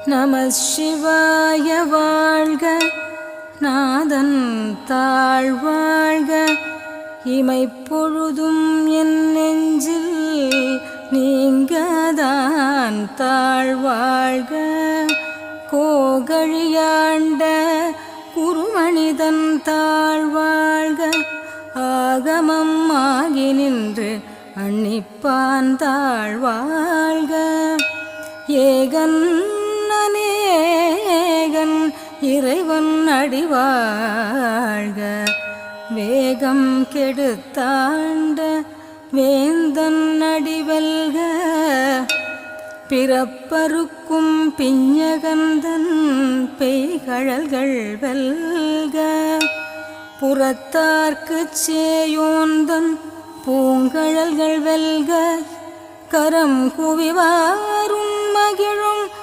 நம சிவாய வாழ்க, நாதன் தாழ்வாழ்க. இமைப்பொழுதும் என் நெஞ்சில் நீங்கதான் தாழ்வாழ்க. கோகழியாண்ட குருமனிதன் தாழ்வாழ்க. ஆகமம் ஆகி நின்று அன்னிப்பான் தாழ்வாழ்க. ஏகன் அநேகன் இறைவன் அடிவாழ்க. வேகம் கெடுத்தாண்ட வேந்தன் அடிவல்க. பிறப்பருக்கும் பிஞகந்தன் பெய்கழல்கள் வெல்க. புறத்தார்க்குச் சேயோந்தன் பூங்கழல்கள் வெல்க. கரம் குவிவாரும் மகிழும்